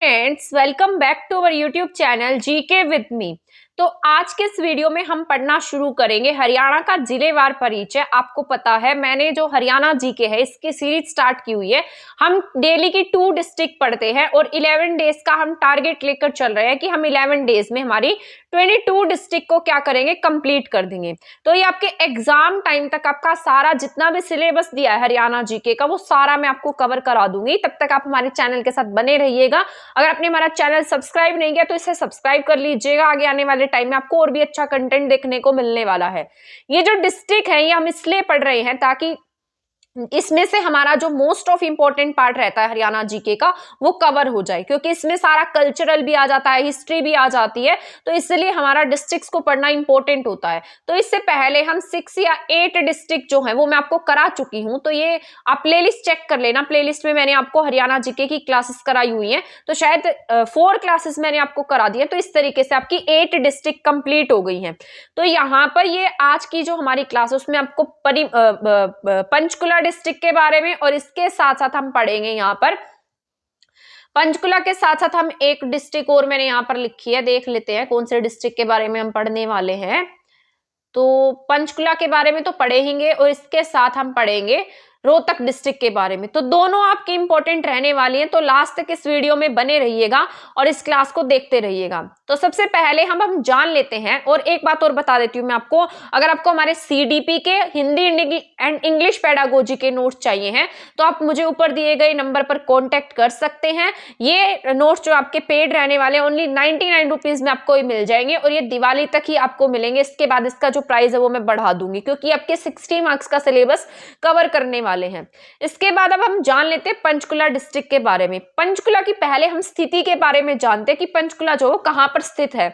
Friends, welcome back to our YouTube channel GK with me. तो आज के इस वीडियो में हम पढ़ना शुरू करेंगे हरियाणा का जिलेवार परिचय। आपको पता है मैंने जो हरियाणा जीके है इसकी सीरीज स्टार्ट की हुई है। हम डेली की 2 डिस्ट्रिक्ट पढ़ते हैं और 11 डेज का हम टारगेट लेकर चल रहे हैं कि हम 11 डेज में हमारी 22 डिस्ट्रिक्ट को क्या करेंगे, कंप्लीट कर देंगे। तो ये आपके एग्जाम टाइम तक आपका सारा जितना भी सिलेबस दिया है हरियाणा जीके का वो सारा मैं आपको कवर करा दूंगी। तब तक आप हमारे चैनल के साथ बने रहिएगा। अगर आपने हमारा चैनल सब्सक्राइब नहीं किया तो इसे सब्सक्राइब कर लीजिएगा। आगे आने वाले टाइम में आपको और भी अच्छा कंटेंट देखने को मिलने वाला है। ये जो डिस्ट्रिक्ट है ये हम इसलिए पढ़ रहे हैं ताकि इसमें से हमारा जो मोस्ट ऑफ इंपॉर्टेंट पार्ट रहता है हरियाणा जीके का वो कवर हो जाए, क्योंकि इसमें सारा कल्चरल भी आ जाता है, हिस्ट्री भी आ जाती है। तो इसलिए हमारा डिस्ट्रिक्ट्स को पढ़ना इंपॉर्टेंट होता है। तो इससे पहले हम 6 या 8 डिस्ट्रिक्ट जो है वो मैं आपको करा चुकी हूं। तो ये आप प्लेलिस्ट चेक कर लेना। प्लेलिस्ट में मैंने आपको हरियाणा जीके की क्लासेस कराई हुई है। तो शायद 4 क्लासेस मैंने आपको करा दी है। तो इस तरीके से आपकी 8 डिस्ट्रिक्ट कंप्लीट हो गई है। तो यहाँ पर ये आज की जो हमारी क्लास है उसमें आपको पंचकुला डिस्ट्रिक्ट के बारे में और इसके साथ साथ हम पढ़ेंगे यहाँ पर पंचकुला के साथ साथ हम एक डिस्ट्रिक्ट और मैंने यहाँ पर लिखी है, देख लेते हैं कौन से डिस्ट्रिक्ट के बारे में हम पढ़ने वाले हैं। तो पंचकुला के बारे में तो पढ़ेंगे और इसके साथ हम पढ़ेंगे रोहतक डिस्ट्रिक्ट के बारे में। तो दोनों आपकी इंपॉर्टेंट रहने वाली हैं। तो लास्ट तक इस वीडियो में बने रहिएगा और इस क्लास को देखते रहिएगा। तो सबसे पहले हम जान लेते हैं। और एक बात और बता देती हूँ मैं आपको, अगर आपको हमारे सीडीपी के हिंदी एंड इंग्लिश पेडागोजी के नोट्स चाहिए हैं तो आप मुझे ऊपर दिए गए नंबर पर कॉन्टेक्ट कर सकते हैं। ये नोट्स जो आपके पेड रहने वाले हैं ओनली 99 रुपीज में आपको मिल जाएंगे और ये दिवाली तक ही आपको मिलेंगे। इसके बाद इसका जो प्राइस है वो मैं बढ़ा दूंगी, क्योंकि आपके 60 मार्क्स का सिलेबस कवर करने वाले हैं। इसके बाद अब हम जान लेते हैं पंचकुला डिस्ट्रिक्ट के बारे में। पंचकुला की पहले हम स्थिति के बारे में जानते हैं कि पंचकुला जो कहां पर स्थित है।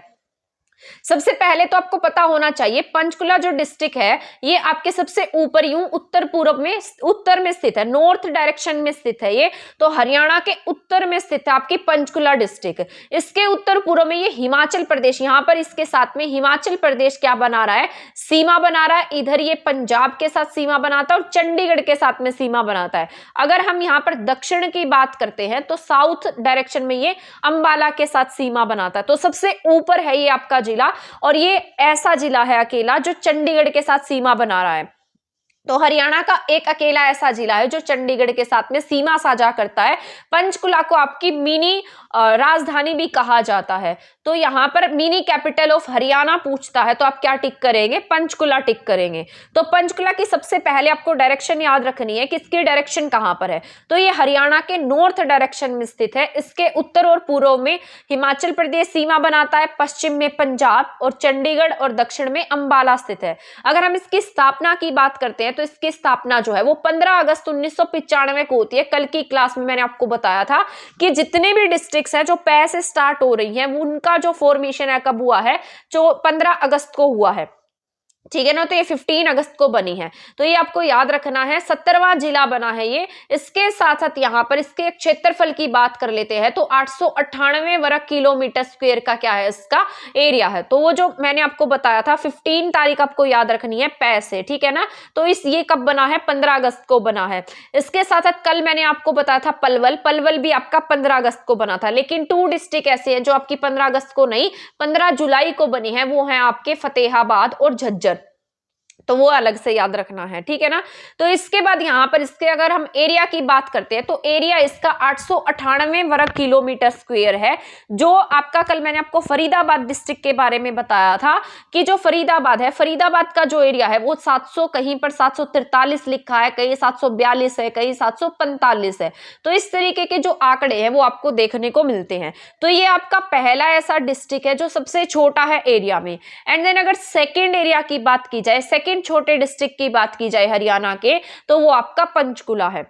सबसे पहले तो आपको पता होना चाहिए पंचकुला जो डिस्ट्रिक्ट है ये आपके सबसे ऊपर यूं उत्तर पूर्व में उत्तर में स्थित है, नॉर्थ डायरेक्शन में स्थित है ये। तो हरियाणा के उत्तर में स्थित है आपकी पंचकुला डिस्ट्रिक्ट। इसके उत्तर पूर्व में ये हिमाचल प्रदेश, यहाँ पर इसके साथ में हिमाचल प्रदेश क्या बना रहा है, सीमा बना रहा है। इधर ये पंजाब के साथ सीमा बनाता है और चंडीगढ़ के साथ में सीमा बनाता है। अगर हम यहाँ पर दक्षिण की बात करते हैं तो साउथ डायरेक्शन में ये अंबाला के साथ सीमा बनाता है। तो सबसे ऊपर है ये आपका जिला और ये ऐसा जिला है अकेला जो चंडीगढ़ के साथ सीमा बना रहा है। तो हरियाणा का एक अकेला ऐसा जिला है जो चंडीगढ़ के साथ में सीमा साझा करता है। पंचकुला को आपकी मिनी राजधानी भी कहा जाता है। तो यहाँ पर मिनी कैपिटल ऑफ हरियाणा पूछता है तो आप क्या टिक करेंगे, पंचकुला टिक करेंगे। तो पंचकुला की सबसे पहले आपको डायरेक्शन याद रखनी है कि इसकी डायरेक्शन कहाँ पर है। तो ये हरियाणा के नॉर्थ डायरेक्शन में स्थित है। इसके उत्तर और पूर्व में हिमाचल प्रदेश सीमा बनाता है, पश्चिम में पंजाब और चंडीगढ़ और दक्षिण में अंबाला स्थित है। अगर हम इसकी स्थापना की बात करते हैं तो इसकी स्थापना जो है वो 15 अगस्त 1995 को होती है। कल की क्लास में मैंने आपको बताया था कि जितने भी डिस्ट्रिक्ट्स हैं जो पै से स्टार्ट हो रही हैं उनका जो फॉर्मेशन है कब हुआ है, जो 15 अगस्त को हुआ है, ठीक है ना। तो ये 15 अगस्त को बनी है। तो ये आपको याद रखना है। 17वां जिला बना है ये। इसके साथ साथ यहाँ पर इसके क्षेत्रफल की बात कर लेते हैं तो 898 वर्ग किलोमीटर स्क्वायर का क्या है, इसका एरिया है। तो वो जो मैंने आपको बताया था 15 तारीख आपको याद रखनी है पै से, ठीक है ना। तो ये कब बना है, 15 अगस्त को बना है। इसके साथ साथ कल मैंने आपको बताया था पलवल भी आपका 15 अगस्त को बना था। लेकिन 2 डिस्ट्रिक्ट ऐसे हैं जो आपकी 15 अगस्त को नहीं 15 जुलाई को बनी है, वो है आपके फतेहाबाद और झज्जर। तो वो अलग से याद रखना है, ठीक है ना। तो इसके बाद यहाँ पर इसके अगर हम एरिया की बात करते हैं तो एरिया इसका 898 वर्ग किलोमीटर स्क्वायर है। जो आपका कल मैंने आपको फरीदाबाद डिस्ट्रिक्ट के बारे में बताया था कि जो फरीदाबाद है, फरीदाबाद का जो एरिया है वो 700, कहीं पर 743 लिखा है, कहीं 742 है, कहीं 745 है। तो इस तरीके के जो आंकड़े हैं वो आपको देखने को मिलते हैं। तो ये आपका पहला ऐसा डिस्ट्रिक्ट है जो सबसे छोटा है एरिया में। एंड देन अगर सेकेंड एरिया की बात की जाए, सेकेंड छोटे डिस्ट्रिक्ट की बात की जाए हरियाणा के, तो वो आपका पंचकुला है।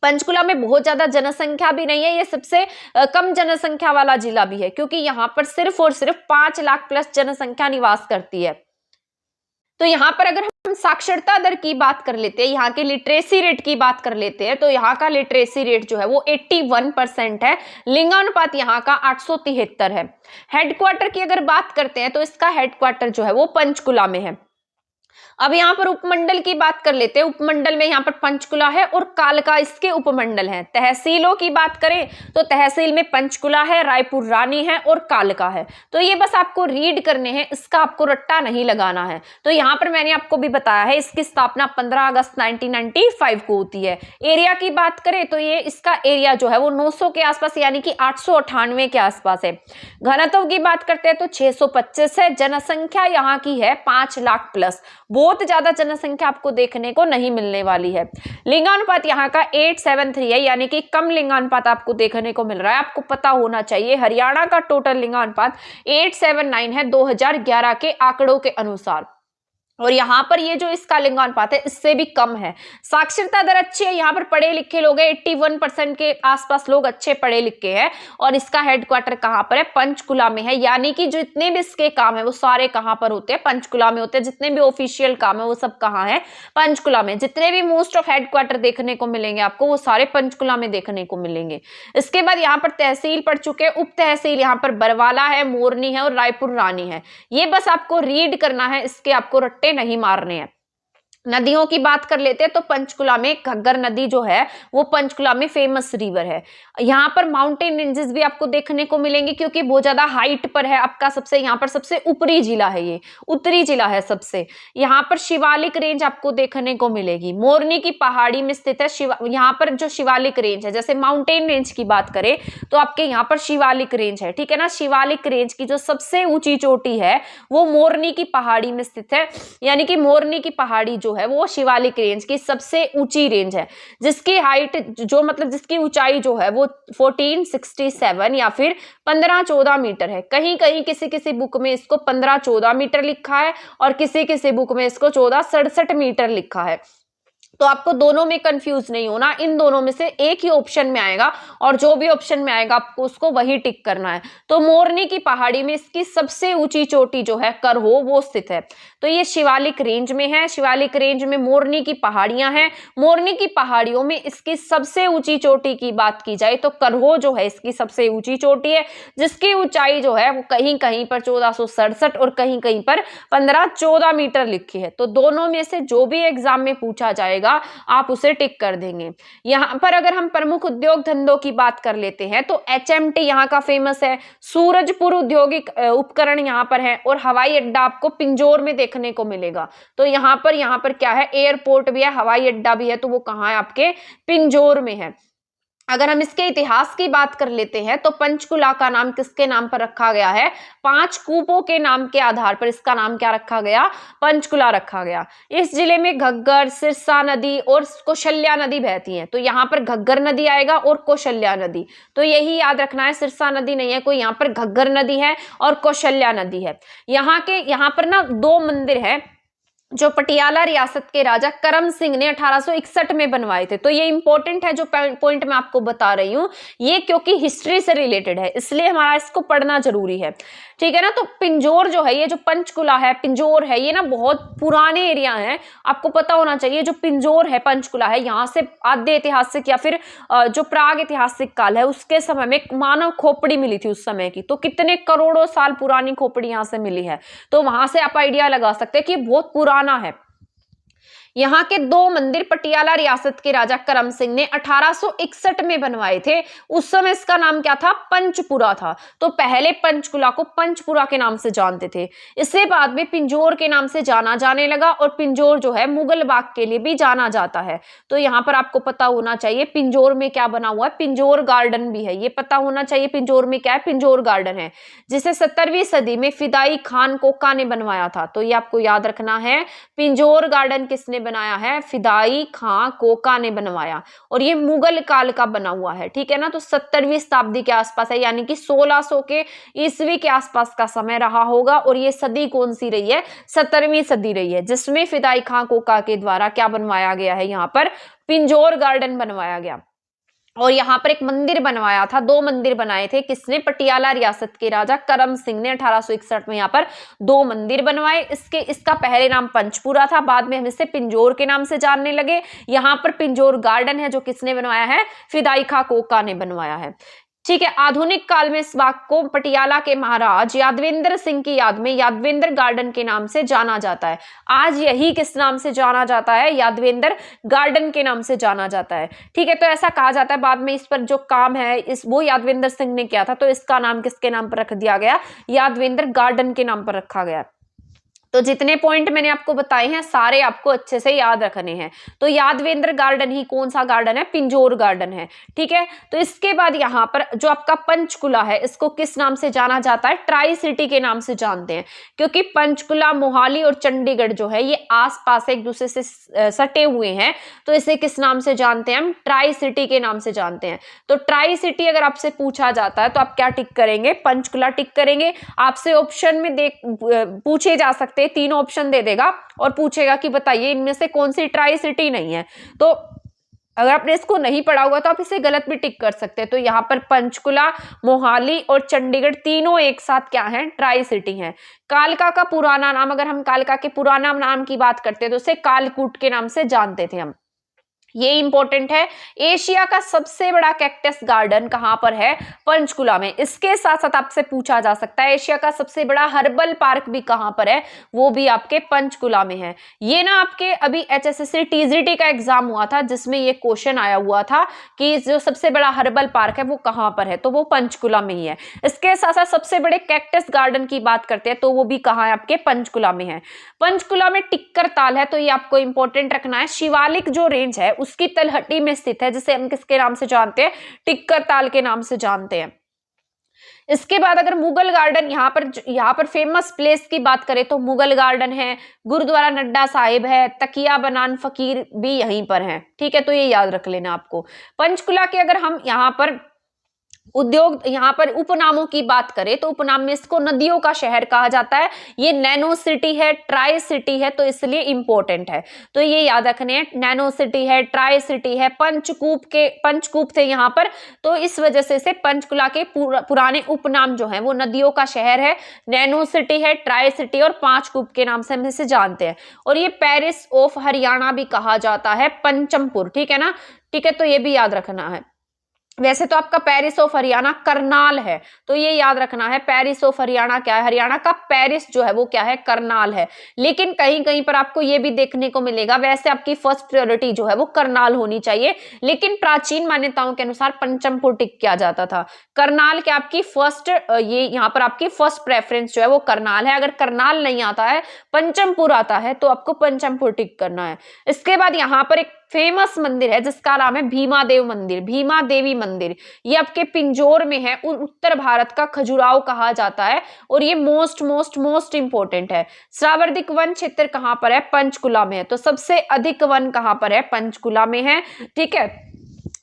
पंचकुला में बहुत ज्यादा जनसंख्या भी नहीं है, ये सबसे कम जनसंख्या वाला जिला भी है, क्योंकि यहाँ पर सिर्फ और सिर्फ 5 लाख प्लस जनसंख्या निवास करती है। तो यहाँ पर अगर हम साक्षरता दर की बात कर लेते हैं, यहाँ के लिटरेसी रेट की बात कर लेते हैं, तो यहाँ का लिटरेसी रेट जो है वो 81% है। लिंगानुपात यहाँ का 873 है। हेडक्वार्टर की अगर बात करते हैं तो इसका हेडक्वार्टर जो है वो पंचकुला में है। अब यहाँ पर उपमंडल की बात कर लेते हैं। उपमंडल में यहाँ पर पंचकुला है और कालका इसके उपमंडल हैं। तहसीलों की बात करें तो तहसील में पंचकुला है, रायपुर रानी है और कालका है। तो ये बस आपको रीड करने हैं, इसका आपको रट्टा नहीं लगाना है। तो यहाँ पर मैंने आपको भी बताया है, इसकी स्थापना 15 अगस्त 1995 को होती है। एरिया की बात करें तो ये इसका एरिया जो है वो 900 के आसपास यानी कि 898 के आसपास है। घनत्व की बात करते हैं तो 625 है। जनसंख्या यहाँ की है 5 लाख प्लस, बहुत ज्यादा जनसंख्या आपको देखने को नहीं मिलने वाली है। लिंगानुपात यहाँ का 873 है, यानी कि कम लिंगानुपात आपको देखने को मिल रहा है। आपको पता होना चाहिए हरियाणा का टोटल लिंगानुपात 879 है 2011 के आंकड़ों के अनुसार, और यहाँ पर ये जो इसका लिंगानुपात है इससे भी कम है। साक्षरता दर अच्छी है, यहाँ पर पढ़े लिखे लोग हैं, 81% के आसपास लोग अच्छे पढ़े लिखे हैं। और इसका हेडक्वार्टर कहाँ पर है? पंचकुला में है, यानी कि जितने भी इसके काम है वो सारे कहाँ पर होते हैं? पंचकुला में होते हैं। जितने भी ऑफिशियल काम है वो सब कहाँ है? पंचकुला में। जितने भी मोस्ट ऑफ हेडक्वार्टर देखने को मिलेंगे आपको वो सारे पंचकुला में देखने को मिलेंगे। इसके बाद यहाँ पर तहसील पढ़ चुके, उप तहसील यहाँ पर बरवाला है, मोरनी है और रायपुर रानी है। ये बस आपको रीड करना है, इसके आपको रट्टे नहीं मारने हैं। नदियों की बात कर लेते हैं तो पंचकुला में घग्गर नदी जो है वो पंचकुला में फेमस रिवर है। यहाँ पर माउंटेन रेंजेस भी आपको देखने को मिलेंगे क्योंकि बहुत ज्यादा हाइट पर है आपका, सबसे यहाँ पर सबसे ऊपरी जिला है, ये उत्तरी जिला है सबसे। यहाँ पर शिवालिक रेंज आपको देखने को मिलेगी, मोरनी की पहाड़ी में स्थित है। यहाँ पर जो शिवालिक रेंज है, जैसे माउंटेन रेंज की बात करें तो आपके यहाँ पर शिवालिक रेंज है, ठीक है ना। शिवालिक रेंज की जो सबसे ऊंची चोटी है वो मोरनी की पहाड़ी में स्थित है, यानी कि मोरनी की पहाड़ी जो है वो शिवालिक रेंज की सबसे ऊंची रेंज है, जिसकी हाइट जो मतलब जिसकी ऊंचाई जो है वो 1467 या फिर 1514 मीटर है। कहीं कहीं किसी किसी बुक में इसको 1514 मीटर लिखा है और किसी किसी बुक में इसको 1467 मीटर लिखा है। तो आपको दोनों में कंफ्यूज नहीं होना, इन दोनों में से एक ही ऑप्शन में आएगा और जो भी ऑप्शन में आएगा आपको उसको वही टिक करना है। तो मोरनी की पहाड़ी में इसकी सबसे ऊंची चोटी जो है करहो वो स्थित है। तो ये शिवालिक रेंज में है। शिवालिक रेंज में मोरनी की पहाड़ियां हैं। मोरनी की पहाड़ियों में इसकी सबसे ऊंची चोटी की बात की जाए तो करहो जो है इसकी सबसे ऊंची चोटी है, जिसकी ऊंचाई जो है वो कहीं कहीं पर 1467 और कहीं कहीं पर 1514 मीटर लिखी है। तो दोनों में से जो भी एग्जाम में पूछा जाएगा आप उसे टिक कर देंगे। यहाँ पर अगर हम प्रमुख उद्योग धंधों की बात कर लेते हैं तो एचएमटी यहाँ का फेमस है, सूरजपुर औद्योगिक उपकरण यहाँ पर है और हवाई अड्डा आपको पिंजौर में देखने को मिलेगा। तो यहाँ पर क्या है? एयरपोर्ट भी है, हवाई अड्डा भी है, तो वो कहाँ है? आपके पिंजौर में है। अगर हम इसके इतिहास की बात कर लेते हैं तो पंचकुला का नाम किसके नाम पर रखा गया है? 5 कूपों के नाम के आधार पर इसका नाम क्या रखा गया? पंचकुला रखा गया। इस जिले में घग्गर, सिरसा नदी और कौशल्या नदी बहती हैं। तो यहाँ पर घग्गर नदी आएगा और कौशल्या नदी, तो यही याद रखना है, सिरसा नदी नहीं है कोई, यहाँ पर घग्गर नदी है और कौशल्या नदी है। यहाँ पर ना 2 मंदिर है जो पटियाला रियासत के राजा करम सिंह ने 1861 में बनवाए थे। तो ये इंपॉर्टेंट है जो पॉइंट मैं आपको बता रही हूँ, ये क्योंकि हिस्ट्री से रिलेटेड है इसलिए हमारा इसको पढ़ना जरूरी है, ठीक है ना। तो पिंजौर जो है, ये जो पंचकुला है, पिंजौर है, ये ना बहुत पुराने एरिया है, आपको पता होना चाहिए। जो पिंजौर है, पंचकुला है, यहाँ से आद्य ऐतिहासिक या फिर जो प्राग ऐतिहासिक काल है उसके समय में मानव खोपड़ी मिली थी उस समय की। तो कितने करोड़ों साल पुरानी खोपड़ी यहाँ से मिली है, तो वहां से आप आइडिया लगा सकते हैं कि बहुत पुराना है। यहाँ के 2 मंदिर पटियाला रियासत के राजा करम सिंह ने 1861 में बनवाए थे। उस समय इसका नाम क्या था? पंचपुरा था। तो पहले पंचकुला को पंचपुरा के नाम से जानते थे, इससे बाद में पिंजौर के नाम से जाना जाने लगा और पिंजौर जो है मुगल बाग के लिए भी जाना जाता है। तो यहाँ पर आपको पता होना चाहिए पिंजौर में क्या बना हुआ है, पिंजौर गार्डन भी है, ये पता होना चाहिए पिंजौर में क्या है, पिंजौर गार्डन है, जिसे 17वीं सदी में फिदाई खान कोका ने बनवाया था। तो ये आपको याद रखना है, पिंजौर गार्डन किसने बनाया है? फिदाई खां कोका ने बनवाया, और ये मुगल काल का बना हुआ है, ठीक है ना। तो 17वीं शताब्दी के आसपास है, यानी कि 1600 के ईस्वी के आसपास का समय रहा होगा। और ये सदी कौन सी रही है? 17वीं सदी रही है, जिसमें फिदाई खां कोका के द्वारा क्या बनवाया गया है? यहाँ पर पिंजौर गार्डन बनवाया गया। और यहाँ पर एक मंदिर बनवाया था, 2 मंदिर बनाए थे, किसने? पटियाला रियासत के राजा करम सिंह ने 1861 में यहाँ पर 2 मंदिर बनवाए। इसका पहले नाम पंचपुरा था, बाद में हम इसे पिंजौर के नाम से जानने लगे। यहाँ पर पिंजौर गार्डन है जो किसने बनवाया है? फिदाई खां कोका ने बनवाया है, ठीक है। आधुनिक काल में इस बाग को पटियाला के महाराज यादवेंद्र सिंह की याद में यादवेंद्र गार्डन के नाम से जाना जाता है। आज यही किस नाम से जाना जाता है? यादवेंद्र गार्डन के नाम से जाना जाता है। ठीक है, तो ऐसा कहा जाता है। बाद में इस पर जो काम है वो यादवेंद्र सिंह ने किया था, तो इसका नाम किसके नाम पर रख दिया गया? यादवेंद्र गार्डन के नाम पर रखा गया। तो जितने पॉइंट मैंने आपको बताए हैं सारे आपको अच्छे से याद रखने हैं। तो यादवेंद्र गार्डन ही कौन सा गार्डन है? पिंजौर गार्डन है। ठीक है, तो इसके बाद यहाँ पर जो आपका पंचकुला है, इसको किस नाम से जाना जाता है? ट्राई सिटी के नाम से जानते हैं, क्योंकि पंचकुला, मोहाली और चंडीगढ़ जो है ये आसपास एक दूसरे से सटे हुए हैं, तो इसे किस नाम से जानते हैं? हम ट्राई सिटी के नाम से जानते हैं। तो ट्राई सिटी अगर आपसे पूछा जाता है तो आप क्या टिक करेंगे? पंचकुला टिक करेंगे। आपसे ऑप्शन में पूछे जा सकते, तीनों ऑप्शन दे देगा और पूछेगा कि बताइए इनमें से कौन सी ट्राई सिटी नहीं है। तो अगर आपने इसको नहीं पढ़ा होगा तो आप इसे गलत भी टिक कर सकते हैं। तो यहाँ पर पंचकुला, मोहाली और चंडीगढ़ तीनों एक साथ क्या है? ट्राई सिटी हैं। कालका का पुराना नाम, अगर हम कालका के पुराना नाम की बात करते हैं तो उसे कालकूट के नाम से जानते थे हम। ये इंपॉर्टेंट है। एशिया का सबसे बड़ा कैक्टस गार्डन कहां पर है? पंचकुला में। इसके साथ साथ आपसे पूछा जा सकता है एशिया का सबसे बड़ा हर्बल पार्क भी कहां पर है? वो भी आपके पंचकुला में है। ये ना आपके अभी HSSC TGT का एग्जाम हुआ था जिसमें ये क्वेश्चन आया हुआ था कि जो सबसे बड़ा हर्बल पार्क है वो कहां पर है, तो वो पंचकुला में ही है। इसके साथ साथ सबसे बड़े कैक्टस गार्डन की बात करते हैं तो वो भी कहां है? आपके पंचकुला में है। पंचकुला में टिक्कर ताल है, तो ये आपको इंपॉर्टेंट रखना है। शिवालिक जो रेंज है उसकी तलहटी में स्थित है, जिसे हम किसके नाम से जानते हैं? टिक्कर ताल के नाम से जानते हैं। इसके बाद अगर मुगल गार्डन, यहाँ पर फेमस प्लेस की बात करें तो मुगल गार्डन है, गुरुद्वारा नड्डा साहिब है, तकिया बनान फकीर भी यहीं पर है। ठीक है, तो ये याद रख लेना आपको। पंचकुला के अगर हम यहाँ पर उद्योग, यहाँ पर उपनामों की बात करें तो उपनाम में इसको नदियों का शहर कहा जाता है। ये नैनो सिटी है, ट्राई सिटी है, तो इसलिए इंपॉर्टेंट है, तो ये याद रखने हैं। नैनो सिटी है, ट्राई सिटी है, पंचकूप थे यहाँ पर, तो इस वजह से इसे पंचकुला के पुराने उपनाम जो है वो नदियों का शहर है, नैनो सिटी है, ट्राई सिटी और पांचकूप के नाम से हम इसे जानते हैं। और ये पेरिस ऑफ हरियाणा भी कहा जाता है, पंचमपुर। ठीक है ना? ठीक है, तो ये भी याद रखना है। वैसे तो आपका पेरिस ऑफ हरियाणा करनाल है, तो ये याद रखना है। पेरिस ऑफ हरियाणा क्या है? हरियाणा का पेरिस जो है वो क्या है? करनाल है। लेकिन कहीं कहीं पर आपको ये भी देखने को मिलेगा, वैसे आपकी फर्स्ट प्रायोरिटी जो है वो करनाल होनी चाहिए, लेकिन प्राचीन मान्यताओं के अनुसार पंचमपुर टिक किया जाता था। करनाल क्या आपकी फर्स्ट, ये यहाँ पर आपकी फर्स्ट प्रेफरेंस जो है वो करनाल है। अगर करनाल नहीं आता है, पंचमपुर आता है, तो आपको पंचमपुर टिक करना है। इसके बाद यहाँ पर एक फेमस मंदिर है जिसका नाम है भीमा देव मंदिर, भीमा देवी मंदिर। ये आपके पिंजौर में है, उत्तर भारत का खजुराहो कहा जाता है, और ये मोस्ट इंपोर्टेंट है। सावर्धिक वन क्षेत्र कहां पर है? पंचकुला में है। तो सबसे अधिक वन कहां पर है? पंचकुला में है। ठीक है,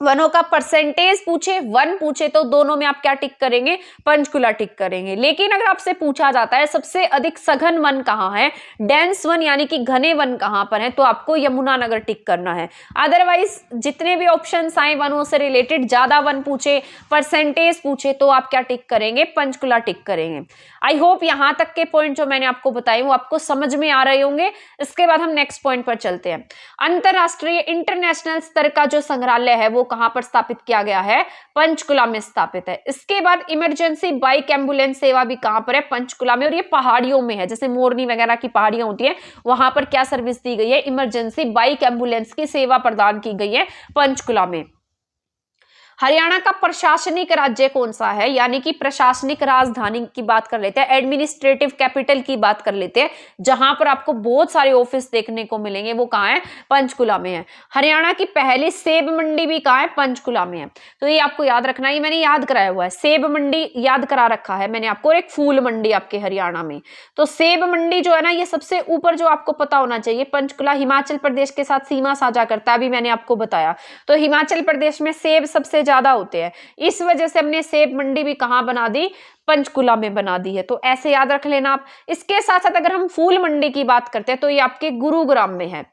वनों का परसेंटेज पूछे, वन पूछे, तो दोनों में आप क्या टिक करेंगे? पंचकुला टिक करेंगे। लेकिन अगर आपसे पूछा जाता है सबसे अधिक सघन वन कहाँ है, डेंस वन यानी कि घने वन कहाँ पर है, तो आपको यमुनानगर टिक करना है। अदरवाइज जितने भी ऑप्शंस आए वनों से रिलेटेड, ज्यादा वन पूछे, परसेंटेज पूछे, तो आप क्या टिक करेंगे? पंचकुला टिक करेंगे। आई होप यहां तक के पॉइंट जो मैंने आपको बताए वो आपको समझ में आ रहे होंगे। इसके बाद हम नेक्स्ट पॉइंट पर चलते हैं। अंतरराष्ट्रीय इंटरनेशनल स्तर का जो संग्रहालय है वो कहां पर स्थापित किया गया है? पंचकुला में स्थापित है। इसके बाद इमरजेंसी बाइक एम्बुलेंस सेवा भी कहां पर है? पंचकुला में, और ये पहाड़ियों में है, जैसे मोरनी वगैरह की पहाड़ियां होती है, वहां पर क्या सर्विस दी गई है? इमरजेंसी बाइक एम्बुलेंस की सेवा प्रदान की गई है पंचकुला में। हरियाणा का प्रशासनिक राज्य कौन सा है, यानी कि प्रशासनिक राजधानी की बात कर लेते हैं, एडमिनिस्ट्रेटिव कैपिटल की बात कर लेते हैं, जहां पर आपको बहुत सारे ऑफिस देखने को मिलेंगे, वो कहाँ है? पंचकुला में है। हरियाणा की पहली सेब मंडी भी कहाँ है? पंचकुला में है। तो ये आपको याद रखना है, मैंने याद कराया हुआ है, सेब मंडी याद करा रखा है मैंने आपको, और एक फूल मंडी आपके हरियाणा में। तो सेब मंडी जो है ना, ये सबसे ऊपर जो आपको पता होना चाहिए, पंचकुला हिमाचल प्रदेश के साथ सीमा साझा करता है, अभी मैंने आपको बताया। तो हिमाचल प्रदेश में सेब सबसे ज्यादा होते हैं, इस वजह से हमने सेब मंडी भी कहां बना दी? पंचकुला में बना दी है। तो ऐसे याद रख लेना आप। इसके साथ साथ अगर हम फूल मंडी की बात करते हैं तो ये आपके गुरुग्राम में है।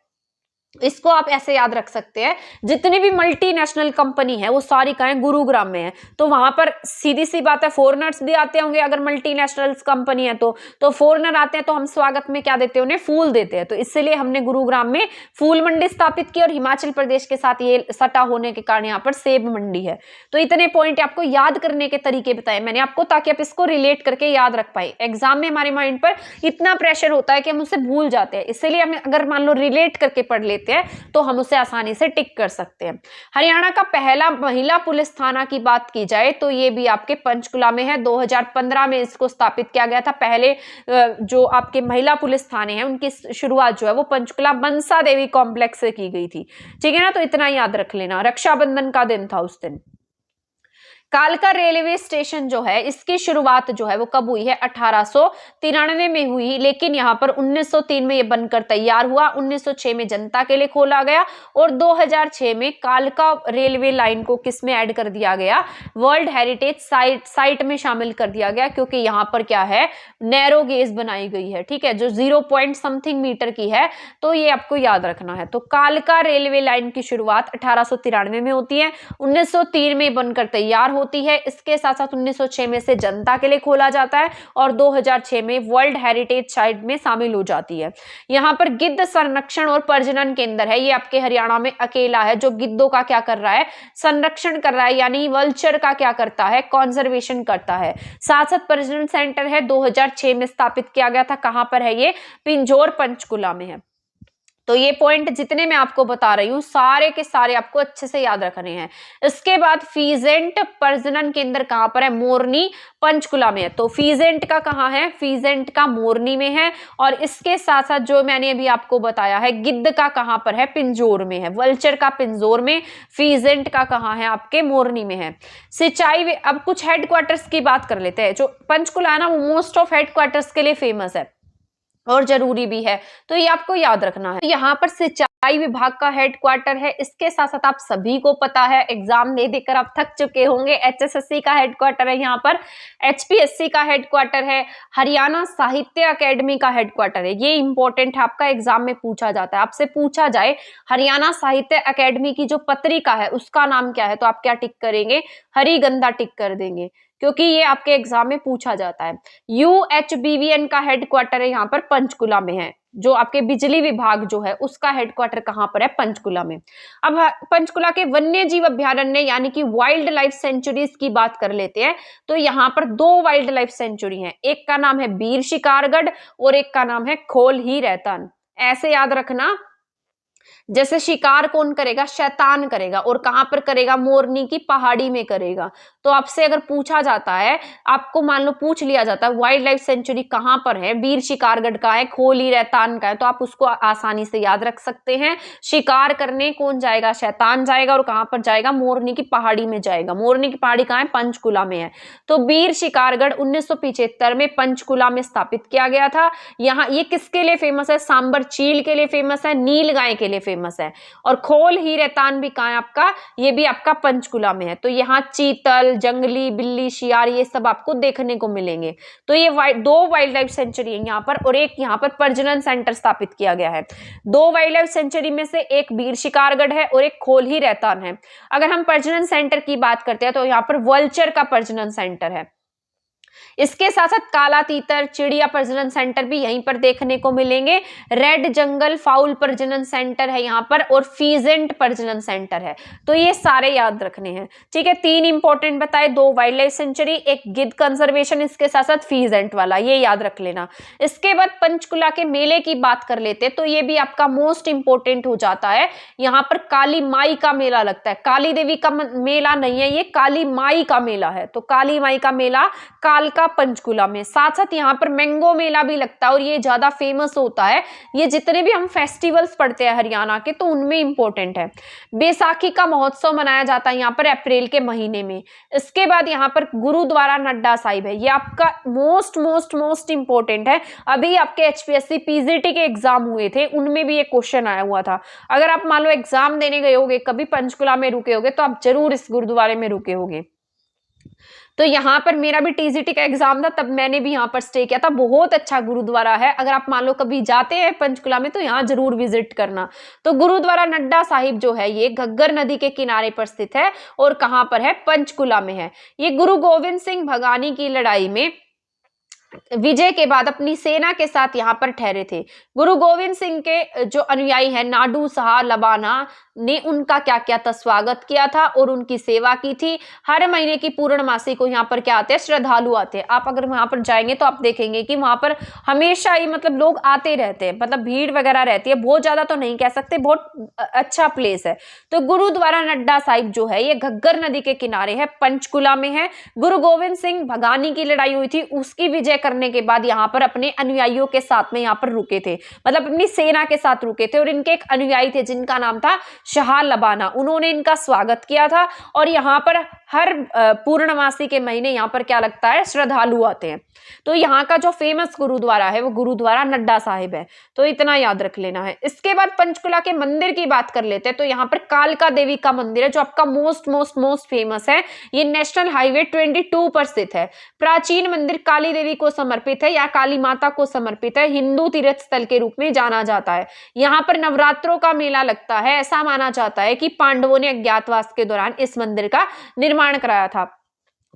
इसको आप ऐसे याद रख सकते हैं, जितनी भी मल्टीनेशनल कंपनी है वो सारी कहाँ है, गुरुग्राम में है। तो वहां पर सीधी सी बात है, फॉरेनर्स भी आते होंगे, अगर मल्टीनेशनल कंपनी है तो फॉरेनर आते हैं तो हम स्वागत में क्या देते हैं, उन्हें फूल देते हैं। तो इसलिए हमने गुरुग्राम में फूल मंडी स्थापित की, और हिमाचल प्रदेश के साथ ये सटा होने के कारण यहाँ पर सेब मंडी है। तो इतने पॉइंट आपको याद करने के तरीके बताए मैंने आपको, ताकि आप इसको रिलेट करके याद रख पाए। एग्जाम में हमारे माइंड पर इतना प्रेशर होता है कि हम उसे भूल जाते हैं, इसलिए हम अगर मान लो रिलेट करके पढ़ लेते हैं तो हम उसे आसानी से टिक कर सकते हैं। हरियाणा का पहला महिला पुलिस थाना की बात की जाए तो ये भी आपके पंचकुला में है। 2015 में इसको स्थापित किया गया था। पहले जो आपके महिला पुलिस थाने हैं उनकी शुरुआत जो है वो पंचकुला मनसा देवी कॉम्प्लेक्स से की गई थी, ठीक है ना। तो इतना याद रख लेना। रक्षाबंधन का दिन था उस दिन। कालका रेलवे स्टेशन जो है इसकी शुरुआत जो है वो कब हुई है, 1893 में हुई, लेकिन यहाँ पर 1903 में ये बनकर तैयार हुआ। 1906 में जनता के लिए खोला गया, और 2006 में कालका रेलवे लाइन को किस में ऐड कर दिया गया, वर्ल्ड हेरिटेज साइट में शामिल कर दिया गया, क्योंकि यहाँ पर क्या है, नैरो गेज बनाई गई है, ठीक है, जो 0 मीटर की है। तो ये आपको याद रखना है। तो कालका रेलवे लाइन की शुरुआत 1893 में होती है, 1903 में बनकर तैयार होती है। इसके साथ साथ 1906 में से जनता के लिए खोला जाता है, और 2006 में वर्ल्ड हेरिटेज साइट में शामिल हो जाती है। यहाँ पर गिद्ध संरक्षण और प्रजनन केंद्र है, ये आपके हरियाणा में अकेला है जो गिद्धों का क्या कर रहा है, संरक्षण कर रहा है, यानी वल्चर का क्या करता है, कंजर्वेशन करता है। साथ साथ प्रजनन सेंटर है, 2006 में स्थापित किया गया था। कहां पर है ये, पिंजौर पंचकुला में है। तो ये पॉइंट जितने मैं आपको बता रही हूँ सारे के सारे आपको अच्छे से याद रखने हैं। इसके बाद फीजेंट प्रजनन केंद्र कहां पर है, मोरनी पंचकुला में है। तो फीजेंट का कहां है, फीजेंट का मोरनी में है। और इसके साथ साथ जो मैंने अभी आपको बताया है, गिद्ध का कहां पर है, पिंजौर में है। वल्चर का पिंजौर में, फीजेंट का कहां है, आपके मोरनी में है। सिंचाई, अब कुछ हेडक्वार्टर्स की बात कर लेते हैं। जो पंचकुला है ना, वो मोस्ट ऑफ हेडक्वार्टर्स के लिए फेमस है और जरूरी भी है, तो ये आपको याद रखना है। यहाँ पर सिंचाई विभाग का हेडक्वार्टर है। इसके साथ साथ आप सभी को पता है, एग्जाम दे देकर आप थक चुके होंगे, एचएसएससी का हेडक्वार्टर है, यहाँ पर एचपीएससी का हेडक्वार्टर है, हरियाणा साहित्य अकेडमी का हेडक्वार्टर है। ये इंपॉर्टेंट है, आपका एग्जाम में पूछा जाता है। आपसे पूछा जाए हरियाणा साहित्य अकेडमी की जो पत्रिका है उसका नाम क्या है, तो आप क्या टिक करेंगे, हरिगंधा टिक कर देंगे, क्योंकि ये आपके एग्जाम में पूछा जाता है। यूएचबीवीएन का हेडक्वार्टर है यहाँ पर पंचकुला में है। जो आपके बिजली विभाग जो है उसका हेडक्वार्टर कहां पर है, पंचकुला में। अब पंचकुला के वन्य जीव अभ्यारण्य यानी कि वाइल्ड लाइफ सेंचुरीज की बात कर लेते हैं। तो यहाँ पर 2 वाइल्ड लाइफ सेंचुरी हैं, एक का नाम है बीर शिकारगढ़ और एक का नाम है खोल ही रहतान। ऐसे याद रखना, जैसे शिकार कौन करेगा, शैतान करेगा, और कहां पर करेगा, मोरनी की पहाड़ी में करेगा। तो आपसे अगर पूछा जाता है, आपको मान लो पूछ लिया जाता है वाइल्ड लाइफ सेंचुरी कहां पर है, बीर शिकारगढ़ का है, खोली रहतान का है, तो आप उसको आसानी से याद रख सकते हैं। शिकार करने कौन जाएगा, शैतान जाएगा, और कहां पर जाएगा, मोरनी की पहाड़ी में जाएगा। मोरनी की पहाड़ी कहां है, पंचकुला में है। तो बीर शिकारगढ़ 1975 में पंचकुला में स्थापित किया गया था। यहाँ ये किसके लिए फेमस है, सांबर चील के लिए फेमस है, नील गाय के लिए फेमस है। और खोल ही रहतान भी कहां है आपका, ये भी आपका पंचकुला में है। तो यहाँ चीतल, जंगली बिल्ली, शियार, ये सब आपको देखने को मिलेंगे। तो ये 2 वाइल्ड लाइफ सेंचुरी है यहाँ पर, और एक यहाँ पर प्रजनन सेंटर स्थापित किया गया है। 2 वाइल्ड लाइफ सेंचुरी में से एक बीर शिकारगढ़ है और एक खोल ही रहतान है। अगर हम प्रजनन सेंटर की बात करते हैं तो यहाँ पर वल्चर का प्रजनन सेंटर है। इसके साथ साथ काला तीतर, चिड़िया प्रजनन सेंटर भी यहीं पर देखने को मिलेंगे। रेड जंगल फाउल प्रजनन सेंटर है यहाँ पर, और फीजेंट प्रजनन सेंटर है। तो ये सारे याद रखने हैं, ठीक है। 3 इंपॉर्टेंट बताए, 2 वाइल्ड लाइफ सेंचुरी, एक गिद्ध कंजर्वेशन, इसके साथ साथ फीजेंट वाला, ये याद रख लेना। इसके बाद पंचकुला के मेले की बात कर लेते हैं, तो ये भी आपका मोस्ट इंपॉर्टेंट हो जाता है। यहाँ पर काली माई का मेला लगता है, काली देवी का मेला नहीं है, ये काली माई का मेला है। तो काली माई का मेला कालका पंचकुला में। साथ साथ यहाँ पर मैंगो मेला भी लगता है, और ये ज्यादा फेमस होता है। ये जितने भी हम फेस्टिवल्स पढ़ते हैं हरियाणा के, तो उनमें इंपॉर्टेंट है। बैसाखी का महोत्सव मनाया जाता है यहाँ पर अप्रैल के महीने में। इसके बाद यहाँ पर गुरुद्वारा नड्डा साहिब है, ये आपका मोस्ट मोस्ट मोस्ट इंपॉर्टेंट है। अभी आपके एचपीएससी पीजीटी के एग्जाम हुए थे, उनमें भी ये क्वेश्चन आया हुआ था। अगर आप मान लो एग्जाम देने गए होगे, कभी पंचकुला में रुके होगे, तो आप जरूर इस गुरुद्वारे में रुके होगे। तो यहाँ पर मेरा भी टीजीटी का एग्जाम था, तब मैंने भी यहाँ पर स्टे किया था। बहुत अच्छा गुरुद्वारा है, अगर आप मान लो कभी जाते हैं पंचकुला में तो यहाँ जरूर विजिट करना। तो गुरुद्वारा नड्डा साहिब जो है ये घग्गर नदी के किनारे पर स्थित है और कहाँ पर है, पंचकुला में है। ये गुरु गोविंद सिंह भगानी की लड़ाई में विजय के बाद अपनी सेना के साथ यहाँ पर ठहरे थे। गुरु गोविंद सिंह के जो अनुयायी हैं नाडू शाह लबाना ने उनका क्या किया था, स्वागत किया था और उनकी सेवा की थी। हर महीने की पूर्णमासी को यहाँ पर क्या आते हैं, श्रद्धालु आते हैं। आप अगर वहां पर जाएंगे तो आप देखेंगे कि वहां पर हमेशा ही मतलब लोग आते रहते हैं, मतलब भीड़ वगैरह रहती है। बहुत ज्यादा तो नहीं कह सकते, बहुत अच्छा प्लेस है। तो गुरुद्वारा नड्डा साहिब जो है ये घग्गर नदी के किनारे है, पंचकुला में है। गुरु गोविंद सिंह भगानी की लड़ाई हुई थी, उसकी विजय करने के बाद यहाँ पर अपने अनुयायियों के साथ में यहाँ पर रुके थे, मतलब अपनी सेना के साथ रुके थे। और इनके एक अनुयायी थे जिनका नाम था शाह लबाना, उन्होंने इनका स्वागत किया था। और यहाँ पर हर पूर्णमासी के महीने यहाँ पर क्या लगता है, श्रद्धालु आते हैं। तो यहाँ का जो फेमस गुरुद्वारा है वो गुरुद्वारा नड्डा साहिब है, तो इतना याद रख लेना है। इसके बाद पंचकुला के मंदिर की बात कर लेते हैं। तो यहाँ पर कालका देवी का मंदिर है जो आपका मोस्ट फेमस है। ये नेशनल हाईवे 22 पर स्थित है। प्राचीन मंदिर काली देवी को समर्पित है या काली माता को समर्पित है। हिंदू तीर्थ स्थल के रूप में जाना जाता है। यहाँ पर नवरात्रों का मेला लगता है। ऐसा माना जाता है कि पांडवों ने अज्ञातवास के दौरान इस मंदिर का निर्माण कराया था।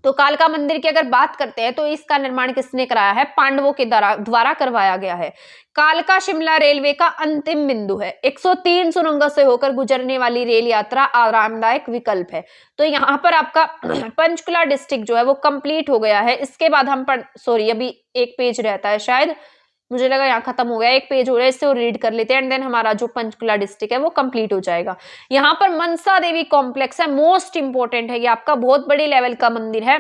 तो कालका मंदिर की अगर बात करते हैं तो इसका निर्माण किसने कराया है, पांडवों के द्वारा करवाया गया है। कालका शिमला रेलवे का अंतिम बिंदु है। 103 सुरंगों से होकर गुजरने वाली रेल यात्रा आरामदायक विकल्प है। तो यहाँ पर आपका पंचकुला डिस्ट्रिक्ट जो है वो कंप्लीट हो गया है। इसके बाद हम अभी एक पेज रहता है, शायद मुझे लगा यहाँ खत्म हो गया, एक पेज हो रहा है, इससे और रीड कर लेते हैं एंड देन हमारा जो पंचकुला डिस्ट्रिक्ट है वो कंप्लीट हो जाएगा। यहाँ पर मनसा देवी कॉम्प्लेक्स है, मोस्ट इंपोर्टेंट है, ये आपका बहुत बड़े लेवल का मंदिर है।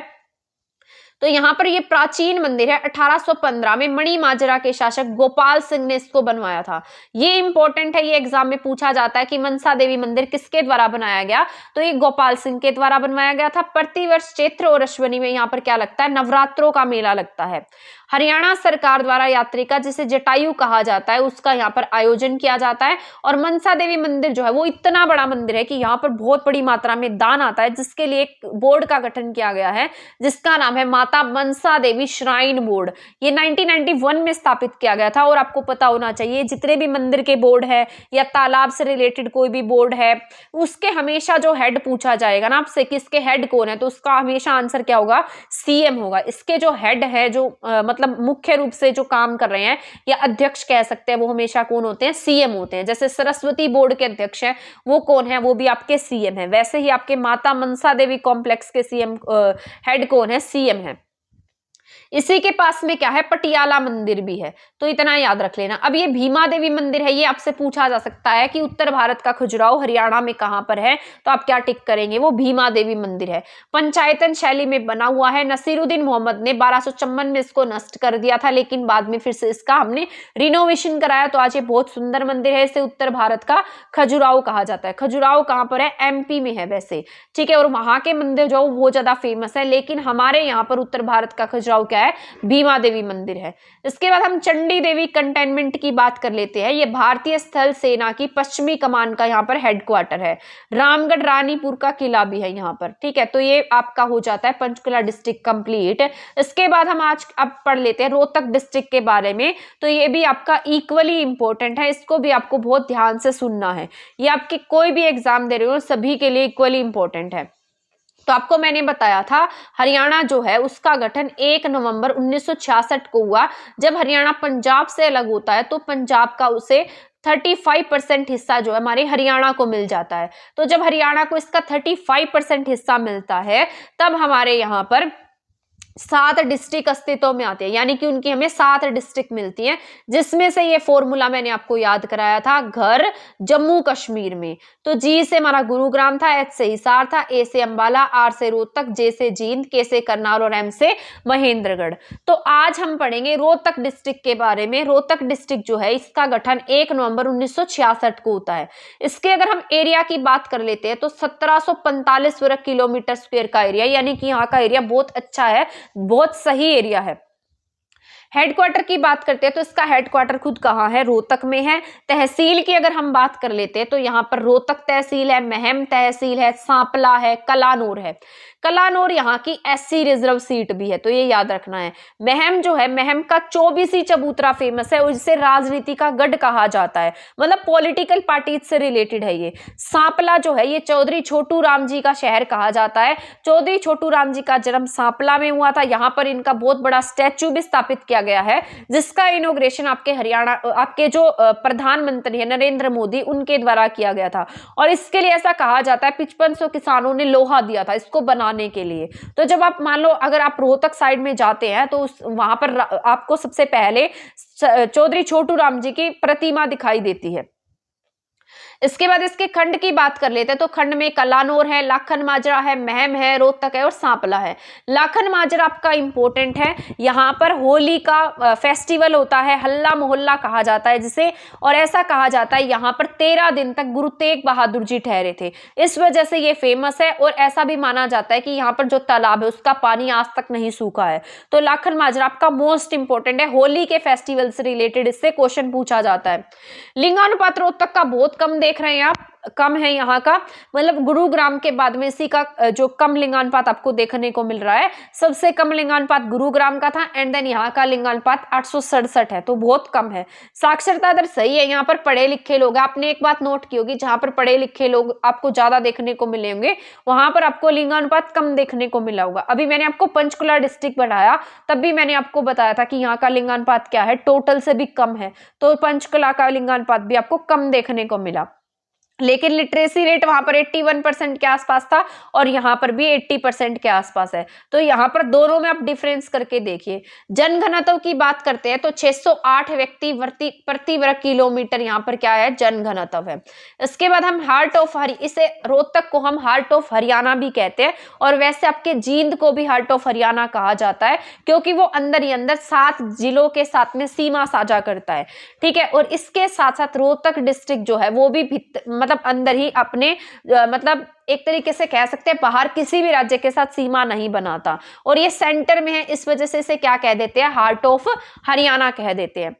तो यहाँ पर ये प्राचीन मंदिर है। 1815 में मणि माजरा के शासक गोपाल सिंह ने इसको बनवाया था। ये इंपॉर्टेंट है, ये एग्जाम में पूछा जाता है कि मनसा देवी मंदिर किसके द्वारा बनाया गया, तो ये गोपाल सिंह के द्वारा बनवाया गया था। प्रतिवर्ष चैत्र और अश्विनी में यहाँ पर क्या लगता है, नवरात्रों का मेला लगता है। हरियाणा सरकार द्वारा यात्रिका जिसे जटायु कहा जाता है उसका यहाँ पर आयोजन किया जाता है। और मनसा देवी मंदिर जो है वो इतना बड़ा मंदिर है कि यहाँ पर बहुत बड़ी मात्रा में दान आता है, जिसके लिए एक बोर्ड का गठन किया गया है जिसका नाम है माता मनसा देवी श्राइन बोर्ड। ये 1991 में स्थापित किया गया था। और आपको पता होना चाहिए जितने भी मंदिर के बोर्ड है या तालाब से रिलेटेड कोई भी बोर्ड है उसके हमेशा जो हेड पूछा जाएगा ना आपसे कि इसके हेड कौन है, तो उसका हमेशा आंसर क्या होगा, सीएम होगा। इसके जो हेड है, जो मतलब मुख्य रूप से जो काम कर रहे हैं या अध्यक्ष कह सकते हैं, वो हमेशा कौन होते हैं, सीएम होते हैं। जैसे सरस्वती बोर्ड के अध्यक्ष हैं वो कौन है, वो भी आपके सीएम है। वैसे ही आपके माता मनसा देवी कॉम्प्लेक्स के सीएम हेड कौन है, सीएम है। इसी के पास में क्या है, पटियाला मंदिर भी है, तो इतना याद रख लेना। अब ये भीमा देवी मंदिर है, ये आपसे पूछा जा सकता है कि उत्तर भारत का खजुराहो हरियाणा में कहां पर है, तो आप क्या टिक करेंगे, वो भीमा देवी मंदिर है। पंचायतन शैली में बना हुआ है। नसीरुद्दीन मोहम्मद ने 1254 में इसको नष्ट कर दिया था, लेकिन बाद में फिर से इसका हमने रिनोवेशन कराया, तो आज ये बहुत सुंदर मंदिर है। इसे उत्तर भारत का खजुराहो कहा जाता है। खजुराहो कहां पर है, एमपी में है वैसे, ठीक है। और वहां के मंदिर जो बहुत ज्यादा फेमस है, लेकिन हमारे यहाँ पर उत्तर भारत का खजुराहो क्या है, भीमा देवी मंदिर है। इसके बाद हम चंडी देवी कंटेनमेंट की बात कर लेते हैं। ये भारतीय स्थल सेना की पश्चिमी कमान का यहाँ पर हेडक्वार्टर है। रामगढ़ रानीपुर का किला भी है यहाँ पर, ठीक है। तो ये आपका हो जाता है पंचकुला डिस्ट्रिक्ट कंप्लीट। इसके बाद हम आज अब पढ़ लेते हैं रोहतक डिस्ट्रिक्ट के बारे में। तो ये भी आपका इक्वली इंपॉर्टेंट है, इसको भी आपको बहुत ध्यान से सुनना है। ये आपके कोई भी एग्जाम दे रहे हो सभी के लिए इक्वली इंपॉर्टेंट है। तो आपको मैंने बताया था हरियाणा जो है उसका गठन 1 नवंबर 1966 को हुआ। जब हरियाणा पंजाब से अलग होता है तो पंजाब का उसे 35% हिस्सा जो है हमारे हरियाणा को मिल जाता है। तो जब हरियाणा को इसका 35% हिस्सा मिलता है तब हमारे यहाँ पर 7 डिस्ट्रिक्ट अस्तित्व में आते हैं, यानी कि उनकी हमें 7 डिस्ट्रिक्ट मिलती हैं, जिसमें से ये फॉर्मूला मैंने आपको याद कराया था, घर जम्मू कश्मीर में। तो जी से हमारा गुरुग्राम था, एच से हिसार था, ए से अंबाला, आर से रोहतक, जे से जींद, के से करनाल और एम से महेंद्रगढ़। तो आज हम पढ़ेंगे रोहतक डिस्ट्रिक्ट के बारे में। रोहतक डिस्ट्रिक्ट जो है इसका गठन 1 नवंबर 1966 को होता है। इसके अगर हम एरिया की बात कर लेते हैं तो 1745 वर्ग किलोमीटर स्क्वायर का एरिया, यानी कि यहाँ का एरिया बहुत अच्छा है, बहुत सही एरिया है। हेडक्वार्टर की बात करते हैं तो इसका हेडक्वार्टर खुद कहाँ है, रोहतक में है। तहसील की अगर हम बात कर लेते हैं तो यहाँ पर रोहतक तहसील है, महम तहसील है, सांपला है, कलानूर है। कलानौर यहाँ की SC रिजर्व सीट भी है, तो ये याद रखना है। महम जो है, महम का 24 चबूतरा फेमस है और इसे राजनीति का गढ़ कहा जाता है, मतलब पॉलिटिकल पार्टी से रिलेटेड है ये। सांपला जो है ये चौधरी छोटू राम जी का शहर कहा जाता है। चौधरी छोटू राम जी का जन्म सांपला में हुआ था। यहाँ पर इनका बहुत बड़ा स्टैच्यू भी स्थापित किया गया है, जिसका इनॉग्रेशन आपके हरियाणा, आपके जो प्रधानमंत्री है नरेंद्र मोदी, उनके द्वारा किया गया था। और इसके लिए ऐसा कहा जाता है 5500 किसानों ने लोहा दिया था इसको बनाने के लिए। तो जब आप मान लो अगर आप रोहतक साइड में जाते हैं तो वहां पर आपको सबसे पहले चौधरी छोटू राम जी की प्रतिमा दिखाई देती है। इसके बाद इसके खंड की बात कर लेते हैं, तो खंड में कलानौर है, लाखन माजरा है, महम है, रोहतक है और सांपला है। लाखन माजरा आपका इंपॉर्टेंट है, यहाँ पर होली का फेस्टिवल होता है, हल्ला मोहल्ला कहा जाता है जिसे, और ऐसा कहा जाता है यहाँ पर 13 दिन तक गुरु तेग बहादुर जी ठहरे थे, इस वजह से ये फेमस है। और ऐसा भी माना जाता है कि यहाँ पर जो तालाब है उसका पानी आज तक नहीं सूखा है। तो लाखन माजरा आपका मोस्ट इंपॉर्टेंट है, होली के फेस्टिवल से रिलेटेड इससे क्वेश्चन पूछा जाता है। लिंगानुपात रोहतक का बहुत कम देख रहे हैं आप, कम है यहाँ का, मतलब गुरुग्राम के बाद में इसी का जो कम लिंगानुपात आपको देखने को मिल रहा है। सबसे कम लिंगानुपात गुरुग्राम का था, एंड देन यहाँ का लिंगानुपात 867 है, तो बहुत कम है। साक्षरता दर सही है, यहाँ पर पढ़े लिखे लोग, आपने एक बात नोट की होगी, जहां पर पढ़े लिखे लोग आपको ज्यादा देखने को मिलेंगे वहां पर आपको लिंगानुपात कम देखने को मिला होगा। अभी मैंने आपको पंचकुला डिस्ट्रिक्ट बढ़ाया, तब भी मैंने आपको बताया था कि यहाँ का लिंगानुपात क्या है, टोटल से भी कम है, तो पंचकुला का लिंगानुपात भी आपको कम देखने को मिला। लेकिन लिटरेसी रेट वहां पर 81% के आसपास था और यहाँ पर भी 80% के आसपास है। तो यहाँ पर दोनों में आप डिफरेंस करके देखिए। जनघनत्व की बात करते हैं तो 608 व्यक्ति प्रति वर्ग किलोमीटर यहाँ पर क्या है, जनघनत्व है। इसके बाद हम हार्ट ऑफ इसे रोहतक को हम हार्ट ऑफ हरियाणा भी कहते हैं, और वैसे आपके जींद को भी हार्ट ऑफ हरियाणा कहा जाता है, क्योंकि वो अंदर ही अंदर 7 जिलों के साथ में सीमा साझा करता है, ठीक है। और इसके साथ साथ रोहतक डिस्ट्रिक्ट जो है वो भी मतलब अंदर ही अपने मतलब एक तरीके से कह सकते हैं बाहर किसी भी राज्य के साथ सीमा नहीं बनाता, और ये सेंटर में है, इस वजह से इसे क्या कह देते हैं, हार्ट ऑफ हरियाणा कह देते हैं।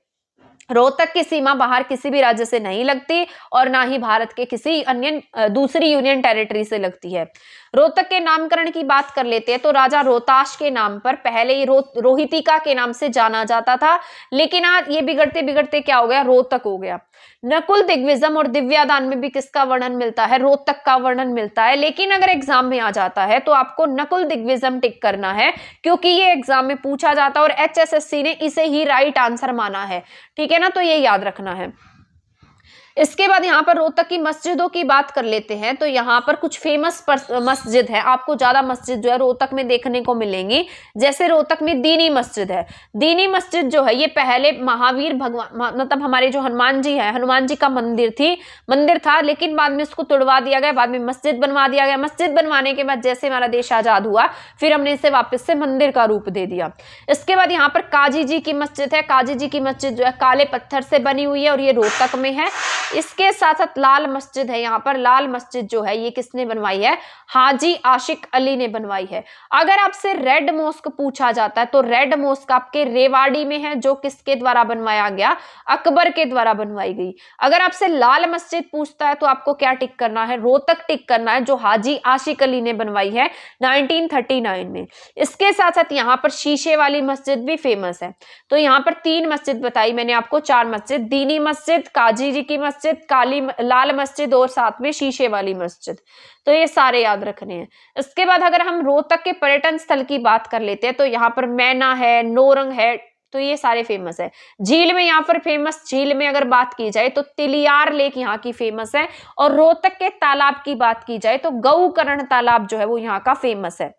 रोहतक की सीमा बाहर किसी भी राज्य से नहीं लगती और ना ही भारत के किसी अन्य दूसरी यूनियन टेरिटरी से लगती है। रोहतक के नामकरण की बात कर लेते हैं तो राजा रोहताश के नाम पर पहले ही रोहितिका के नाम से जाना जाता था, लेकिन आज ये बिगड़ते बिगड़ते क्या हो गया, रोहतक हो गया। नकुल दिग्विजय और दिव्यादान में भी किसका वर्णन मिलता है, रोहतक का वर्णन मिलता है। लेकिन अगर एग्जाम में आ जाता है तो आपको नकुल दिग्विजय टिक करना है, क्योंकि ये एग्जाम में पूछा जाता है और HSSC ने इसे ही राइट आंसर माना है, ठीक है ना, तो ये याद रखना है। इसके बाद यहाँ पर रोहतक की मस्जिदों की बात कर लेते हैं, तो यहाँ पर कुछ फेमस मस्जिद है, आपको ज्यादा मस्जिद जो है रोहतक में देखने को मिलेंगी। जैसे रोहतक में दीनी मस्जिद है। दीनी मस्जिद जो है ये पहले महावीर भगवान, मतलब हमारे जो हनुमान जी है, हनुमान जी का मंदिर था, लेकिन बाद में इसको तोड़वा दिया गया, बाद में मस्जिद बनवा दिया गया। मस्जिद बनवाने के बाद जैसे हमारा देश आजाद हुआ, फिर हमने इसे वापस से मंदिर का रूप दे दिया। इसके बाद यहाँ पर काजी जी की मस्जिद है। काजी जी की मस्जिद जो है काले पत्थर से बनी हुई है और ये रोहतक में है। इसके साथ साथ लाल मस्जिद है। यहाँ पर लाल मस्जिद जो है ये किसने बनवाई है, हाजी आशिक अली ने बनवाई है। अगर आपसे रेड मॉस्क पूछा जाता है तो रेड मॉस्क आपके रेवाड़ी में है, जो किसके द्वारा बनवाया गया, अकबर के द्वारा बनवाई गई। अगर आपसे लाल मस्जिद पूछता है तो आपको क्या टिक करना है, रोहतक टिक करना है, जो हाजी आशिक अली ने बनवाई है 1939 में। इसके साथ साथ यहाँ पर शीशे वाली मस्जिद भी फेमस है। तो यहाँ पर 3 मस्जिद बताई मैंने आपको, 4 मस्जिद, दीनी मस्जिद, काजी जी की मस्जिद, लाल मस्जिद और साथ में शीशे वाली मस्जिद। तो ये सारे याद रखने हैं। इसके बाद अगर हम रोहतक के पर्यटन स्थल की बात कर लेते हैं तो यहाँ पर मैना है, नोरंग है, तो ये सारे फेमस है। झील में यहाँ पर फेमस, झील में अगर बात की जाए तो तिलियार लेक यहाँ की फेमस है, और रोहतक के तालाब की बात की जाए तो गौकर्ण तालाब जो है वो यहाँ का फेमस है।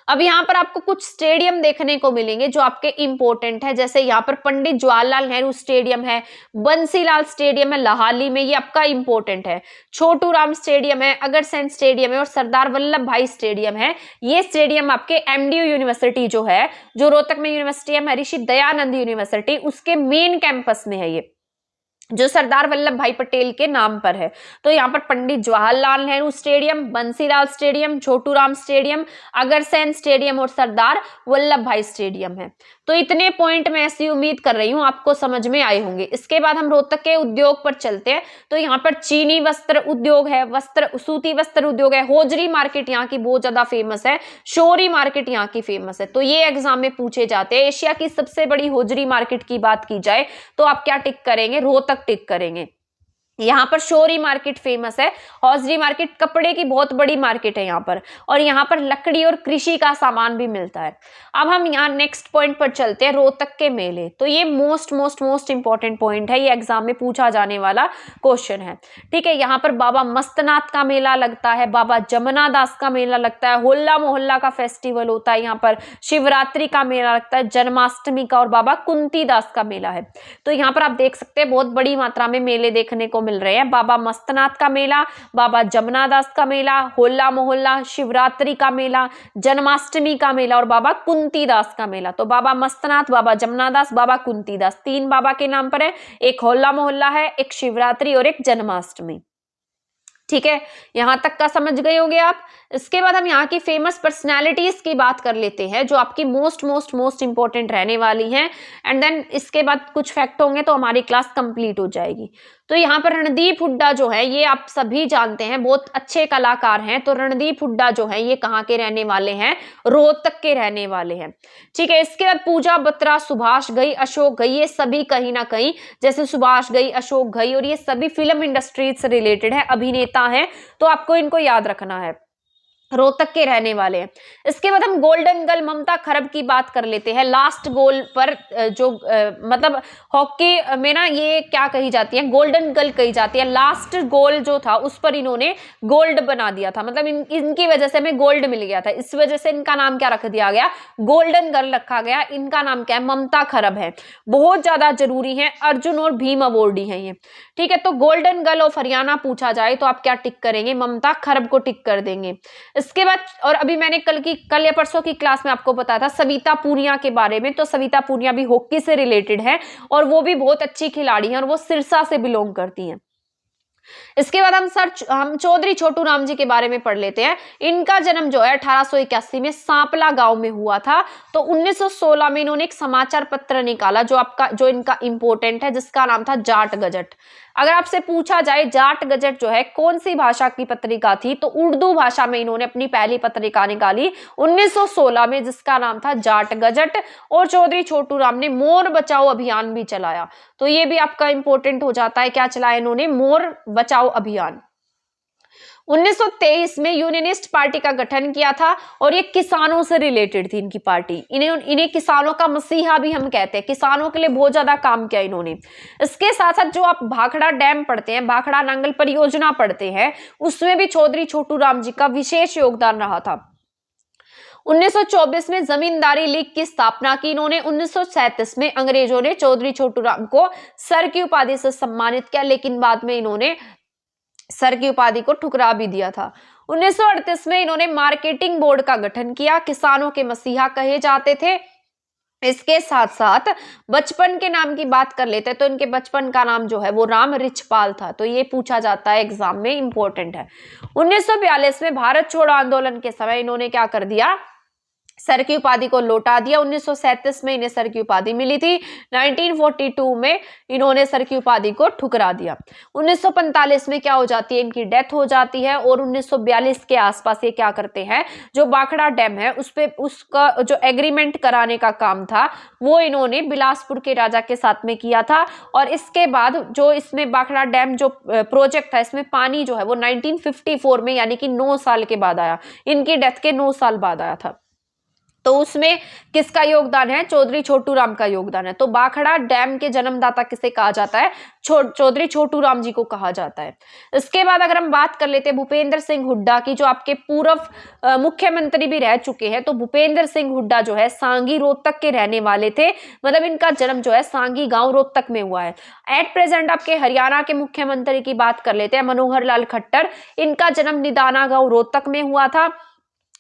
अब यहाँ पर आपको कुछ स्टेडियम देखने को मिलेंगे जो आपके इंपॉर्टेंट है। जैसे यहाँ पर पंडित जवाहरलाल नेहरू स्टेडियम है, बंसीलाल स्टेडियम है लाहौली में, ये आपका इंपॉर्टेंट है। छोटू राम स्टेडियम है, अग्रसेन स्टेडियम है और सरदार वल्लभ भाई स्टेडियम है। ये स्टेडियम आपके MDU यूनिवर्सिटी जो है, जो रोहतक में यूनिवर्सिटी है, महर्षि दयानंद यूनिवर्सिटी, उसके मेन कैंपस में है ये। जो सरदार वल्लभ भाई पटेल के नाम पर है। तो यहाँ पर Pandit Jawaharlal Nehru stadium, Bansilal stadium, Chhotu Ram stadium, Agrasen stadium और सरदार वल्लभ भाई स्टेडियम है। तो इतने पॉइंट मैं ऐसी उम्मीद कर रही हूँ आपको समझ में आए होंगे। इसके बाद हम रोहतक के उद्योग पर चलते हैं। तो यहाँ पर चीनी वस्त्र उद्योग है, सूती वस्त्र उद्योग है, होजरी मार्केट यहाँ की बहुत ज्यादा फेमस है, शोरी मार्केट यहाँ की फेमस है। तो ये एग्जाम में पूछे जाते हैं। एशिया की सबसे बड़ी होजरी मार्केट की बात की जाए तो आप क्या टिक करेंगे? रोहतक टिक करेंगे। यहाँ पर शोरी मार्केट फेमस है। हौजरी मार्केट कपड़े की बहुत बड़ी मार्केट है यहाँ पर, और यहाँ पर लकड़ी और कृषि का सामान भी मिलता है। अब हम यहाँ नेक्स्ट पॉइंट पर चलते हैं, रोहतक के मेले। तो ये मोस्ट इंपॉर्टेंट पॉइंट है, ये एग्जाम में पूछा जाने वाला क्वेश्चन है। ठीक है, यहाँ पर बाबा मस्तनाथ का मेला लगता है, बाबा जमुना दास का मेला लगता है, होला मोहल्ला का फेस्टिवल होता है, यहाँ पर शिवरात्रि का मेला लगता है, जन्माष्टमी का, और बाबा कुंती दास का मेला है। तो यहाँ पर आप देख सकते हैं बहुत बड़ी मात्रा में मेले देखने को मिल रहे हैं। बाबा मस्तनाथ का मेला, बाबा जमुना दास का मेला, होला मोहल्ला, शिवरात्रि का मेला, जन्माष्टमी का मेला और बाबा कुंती दास का मेला। तो बाबा मस्तनाथ, बाबा जमुना दास, बाबा कुंती दास, 3 बाबा के नाम पर है। एक होला मोहल्ला है, एक शिवरात्रि और एक जन्माष्टमी। ठीक है, यहां तक का समझ गए होंगे आप। इसके बाद हम यहाँ की फेमस पर्सनैलिटीज की बात कर लेते हैं जो आपकी मोस्ट इंपॉर्टेंट रहने वाली हैं, एंड देन इसके बाद कुछ फैक्ट होंगे तो हमारी क्लास कंप्लीट हो जाएगी। तो यहाँ पर रणदीप हुड्डा जो है, ये आप सभी जानते हैं, बहुत अच्छे कलाकार हैं। तो रणदीप हुड्डा जो है ये कहाँ के रहने वाले हैं? रोहतक के रहने वाले हैं। ठीक है, इसके बाद पूजा बत्रा, सुभाष घई, अशोक घई, ये सभी कहीं ना कहीं, जैसे सुभाष घई, अशोक घई, और ये सभी फिल्म इंडस्ट्री से रिलेटेड है, अभिनेता हैं। तो आपको इनको याद रखना है, रोहतक के रहने वाले हैं। इसके बाद हम गोल्डन गर्ल ममता खरब की बात कर लेते हैं। लास्ट गोल पर जो मतलब हॉकी में ना ये क्या कही जाती है? गोल्डन गर्ल कही जाती है। लास्ट गोल जो था उस पर इन्होंने गोल्ड बना दिया था, मतलब इनकी वजह से हमें गोल्ड मिल गया था, इस वजह से इनका नाम क्या रख दिया गया? गोल्डन गर्ल रखा गया। इनका नाम क्या है? ममता खरब है। बहुत ज्यादा जरूरी है, अर्जुन और भीम अवॉर्डी है ये। ठीक है, तो गोल्डन गर्ल ऑफ हरियाणा पूछा जाए तो आप क्या टिक करेंगे? ममता खरब को टिक कर देंगे। इसके बाद, और अभी मैंने कल या परसों की क्लास में आपको बताया था सविता पूनिया के बारे में। तो सविता पूनिया भी हॉकी से रिलेटेड है और वो भी बहुत अच्छी खिलाड़ी हैं और वो सिरसा से बिलोंग करती हैं। इसके बाद हम चौधरी छोटू राम जी के बारे में पढ़ लेते हैं। इनका जन्म जो है 1881 में सांपला गांव में हुआ था। तो 1916 में इन्होंने एक समाचार पत्र निकाला जो इनका इंपॉर्टेंट है, जिसका नाम था जाट गजट। अगर आपसे पूछा जाए जाट गजट जो है कौन सी भाषा की पत्रिका थी, तो उर्दू भाषा में इन्होंने अपनी पहली पत्रिका निकाली 1916 में, जिसका नाम था जाट गजट। और चौधरी छोटू राम ने मोर बचाओ अभियान भी चलाया। तो ये भी आपका इंपॉर्टेंट हो जाता है, क्या चलाया इन्होंने? मोर बचाओ अभियान। 1923 में यूनियनिस्ट पार्टी का गठन किया था और ये किसानों से रिलेटेड थी इनकी पार्टी। इन्हें किसानों का मसीहा भी हम कहते हैं, किसानों के लिए बहुत ज्यादा काम किया इन्होंने। इसके साथ साथ जो आप भाखड़ा डैम पढ़ते हैं, भाखड़ा नांगल परियोजना पढ़ते हैं, उसमें भी चौधरी छोटू राम जी का विशेष योगदान रहा था। 1924 में जमींदारी लीग की स्थापना की इन्होंने। 1937 में अंग्रेजों ने चौधरी छोटू राम को सर की उपाधि से सम्मानित किया, लेकिन बाद में इन्होंने सर की उपाधि को ठुकरा भी दिया था। 1938 में इन्होंने मार्केटिंग बोर्ड का गठन किया। किसानों के मसीहा कहे जाते थे। इसके साथ साथ बचपन के नाम की बात कर लेते हैं, तो इनके बचपन का नाम जो है वो राम रिछपाल था। तो ये पूछा जाता है, एग्जाम में इंपॉर्टेंट है। 1942 में भारत छोड़ो आंदोलन के समय इन्होंने क्या कर दिया? सर की उपाधि को लौटा दिया। 1937 में इन्हें सर की उपाधि मिली थी। 1942 में इन्होंने सर की उपाधि को ठुकरा दिया। 1945 में क्या हो जाती है? इनकी डेथ हो जाती है। और 1942 के आसपास ये क्या करते हैं? जो भाखड़ा डैम है उसका जो एग्रीमेंट कराने का काम था वो इन्होंने बिलासपुर के राजा के साथ में किया था। और इसके बाद जो इसमें भाखड़ा डैम जो प्रोजेक्ट था, इसमें पानी जो है वो 1954 में, यानी कि 9 साल के बाद आया। इनकी डेथ के 9 साल बाद आया था। तो उसमें किसका योगदान है? चौधरी छोटू राम का योगदान है। तो भाखड़ा डैम के जन्मदाता किसे कहा जाता है? चौधरी छोटू राम जी को कहा जाता है। इसके बाद अगर हम बात कर लेते हैं भूपेंद्र सिंह हुड्डा की, जो आपके पूर्व मुख्यमंत्री भी रह चुके हैं। तो भूपेंद्र सिंह हुड्डा जो है सांगी रोहतक के रहने वाले थे, मतलब इनका जन्म जो है सांगी गांव रोहतक में हुआ है। एट प्रेजेंट आपके हरियाणा के मुख्यमंत्री की बात कर लेते हैं, मनोहर लाल खट्टर। इनका जन्म निदाना गांव रोहतक में हुआ था।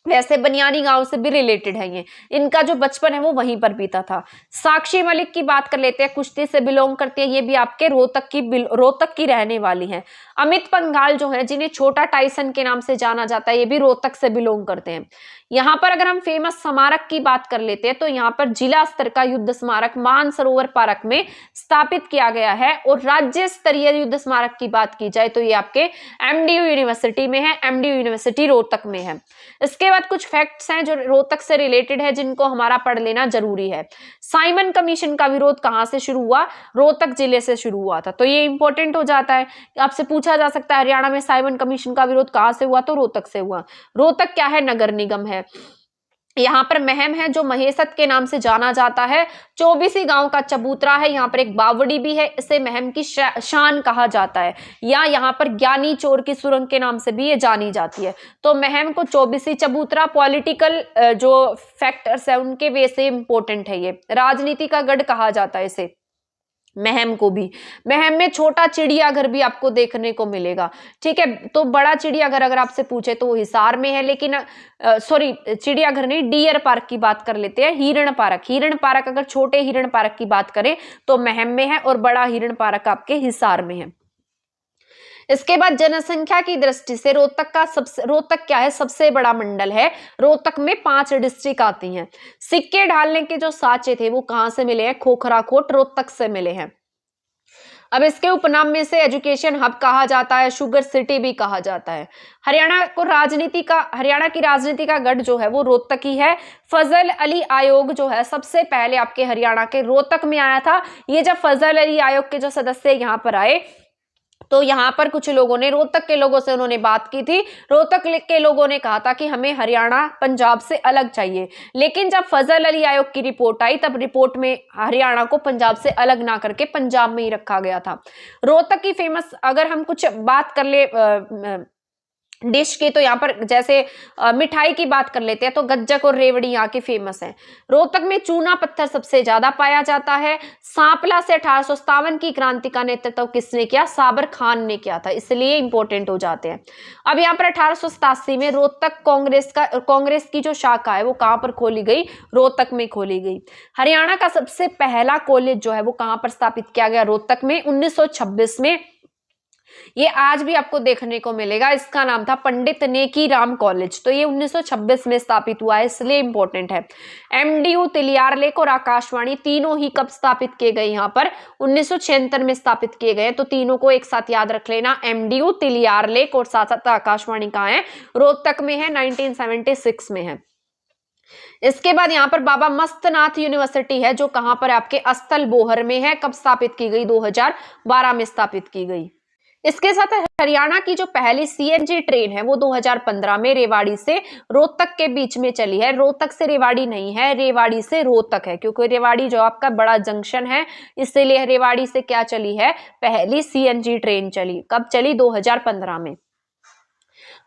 वैसे बनियानी गांव से भी रिलेटेड है ये, इनका जो बचपन है वो वहीं पर बीता था। साक्षी मलिक की बात कर लेते हैं, कुश्ती से बिलोंग करती है, ये भी आपके रोहतक की रहने वाली हैं। अमित पंघाल जो है, जिन्हें छोटा टाइसन के नाम से जाना जाता है, ये भी रोहतक से बिलोंग करते हैं। यहाँ पर अगर हम फेमस स्मारक की बात कर लेते हैं तो यहाँ पर जिला स्तर का युद्ध स्मारक मानसरोवर पार्क में स्थापित किया गया है। और राज्य स्तरीय युद्ध स्मारक की बात की जाए तो ये आपके एमडीयू यूनिवर्सिटी में है, एमडीयू यूनिवर्सिटी रोहतक में है। इसके बाद कुछ फैक्ट्स हैं जो रोहतक से रिलेटेड है, जिनको हमारा पढ़ लेना जरूरी है। साइमन कमीशन का विरोध कहां से शुरू हुआ? रोहतक जिले से शुरू हुआ था, तो ये इंपॉर्टेंट हो जाता है। आपसे पूछा जा सकता है हरियाणा में साइमन कमीशन का विरोध कहां से हुआ? तो रोहतक से हुआ। रोहतक क्या है? नगर निगम है। यहाँ पर महम है जो महेसत के नाम से जाना जाता है। चौबीसी गांव का चबूतरा है, यहाँ पर एक बावड़ी भी है, इसे महम की शान कहा जाता है। या यहाँ पर ज्ञानी चोर की सुरंग के नाम से भी ये जानी जाती है। तो महम को चौबीसी चबूतरा पॉलिटिकल जो फैक्टर्स है उनके वे से इंपॉर्टेंट है। ये राजनीति का गढ़ कहा जाता है इसे, महम को भी। महम में छोटा चिड़ियाघर भी आपको देखने को मिलेगा, ठीक है। तो बड़ा चिड़ियाघर अगर आपसे पूछे तो वो हिसार में है, लेकिन सॉरी चिड़ियाघर नहीं, डियर पार्क की बात कर लेते हैं। हिरण पार्क, हिरण पार्क अगर छोटे हिरण पार्क की बात करें तो महम में है, और बड़ा हिरण पार्क आपके हिसार में है। इसके बाद जनसंख्या की दृष्टि से रोहतक क्या है? सबसे बड़ा मंडल है। रोहतक में 5 डिस्ट्रिक्ट आती हैं। सिक्के ढालने के जो सांचे थे वो कहां से मिले हैं? खोखराकोट रोहतक से मिले हैं। अब इसके उपनाम में से एजुकेशन हब कहा जाता है, शुगर सिटी भी कहा जाता है। हरियाणा की राजनीति का गढ़ जो है वो रोहतक ही है। फजल अली आयोग जो है सबसे पहले आपके हरियाणा के रोहतक में आया था। ये जब फजल अली आयोग के जो सदस्य यहाँ पर आए तो यहाँ पर कुछ लोगों ने, रोहतक के लोगों से उन्होंने बात की थी। रोहतक के लोगों ने कहा था कि हमें हरियाणा पंजाब से अलग चाहिए, लेकिन जब फजल अली आयोग की रिपोर्ट आई तब रिपोर्ट में हरियाणा को पंजाब से अलग ना करके पंजाब में ही रखा गया था। रोहतक की फेमस अगर हम कुछ बात कर ले डिश की, तो यहाँ पर जैसे मिठाई की बात कर लेते हैं तो गज्जक और रेवड़ी यहाँ की फेमस है। रोहतक में चूना पत्थर सबसे ज्यादा पाया जाता है। सांपला से 1857 की क्रांति का नेतृत्व किसने किया? साबर खान ने किया था, इसलिए इंपॉर्टेंट हो जाते हैं। अब यहाँ पर 1887 में रोहतक कांग्रेस की जो शाखा है वो कहाँ पर खोली गई? रोहतक में खोली गई। हरियाणा का सबसे पहला कॉलेज जो है वो कहाँ पर स्थापित किया गया? रोहतक में 1926 में। ये आज भी आपको देखने को मिलेगा, इसका नाम था पंडित नेकी राम कॉलेज। तो ये 1926 में स्थापित हुआ है, इसलिए इंपॉर्टेंट है। एमडीयू, तिलियार लेक और आकाशवाणी तीनों ही कब स्थापित किए गए? यहाँ पर 1976 में स्थापित किए गए। तो तीनों को एक साथ याद रख लेना, एमडीयू, तिलियार लेक और साथ साथ आकाशवाणी कहाँ है? रोहतक में है, 1976 में है। इसके बाद यहाँ पर बाबा मस्तनाथ यूनिवर्सिटी है जो कहां पर आपके अस्थल बोहर में है। कब स्थापित की गई? 2012 में स्थापित की गई। इसके साथ हरियाणा की जो पहली सीएनजी ट्रेन है वो 2015 में रेवाड़ी से रोहतक के बीच में चली है। रोहतक से रेवाड़ी नहीं है, रेवाड़ी से रोहतक है, क्योंकि रेवाड़ी जो आपका बड़ा जंक्शन है, इसलिए रेवाड़ी से क्या चली है? पहली सीएनजी ट्रेन चली। कब चली? 2015 में।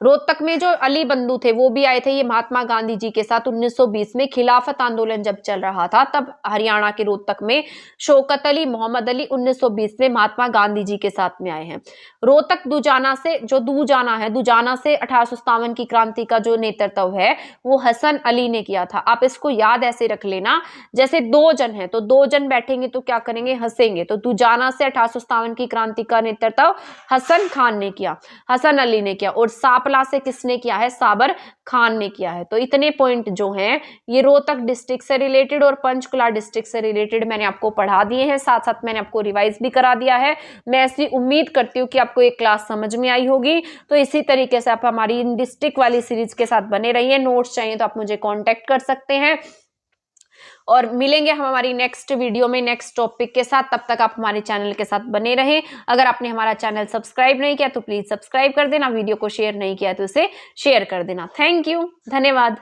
रोहतक में जो अली बंधु थे वो भी आए थे, ये महात्मा गांधी जी के साथ 1920 में खिलाफत आंदोलन जब चल रहा था तब हरियाणा के रोहतक में शौकत अली, मोहम्मद अली 1920 में महात्मा गांधी जी के साथ में आए हैं। रोहतक दुजाना से जो दुजाना से 1857 की क्रांति का जो नेतृत्व है वो हसन अली ने किया था। आप इसको याद ऐसे रख लेना, जैसे 2 जन है तो 2 जन बैठेंगे तो क्या करेंगे? हंसेंगे। तो दुजाना से 1857 की क्रांति का नेतृत्व हसन खान ने किया, हसन अली ने किया। और सांपला से किसने किया है? साबर खान ने किया है। तो इतने पॉइंट जो हैं ये रोहतक डिस्ट्रिक्ट से रिलेटेड और पंचकुला डिस्ट्रिक्ट से रिलेटेड मैंने आपको पढ़ा दिए हैं, साथ साथ मैंने आपको रिवाइज भी करा दिया है। मैं ऐसी उम्मीद करती हूँ कि आपको एक क्लास समझ में आई होगी। तो इसी तरीके से आप हमारी इन डिस्ट्रिक्ट वाली सीरीज के साथ बने रहिए। नोट्स चाहिए तो आप मुझे कॉन्टेक्ट कर सकते हैं और मिलेंगे हम हमारी नेक्स्ट वीडियो में नेक्स्ट टॉपिक के साथ। तब तक आप हमारे चैनल के साथ बने रहें। अगर आपने हमारा चैनल सब्सक्राइब नहीं किया तो प्लीज सब्सक्राइब कर देना, वीडियो को शेयर नहीं किया तो इसे शेयर कर देना। थैंक यू, धन्यवाद।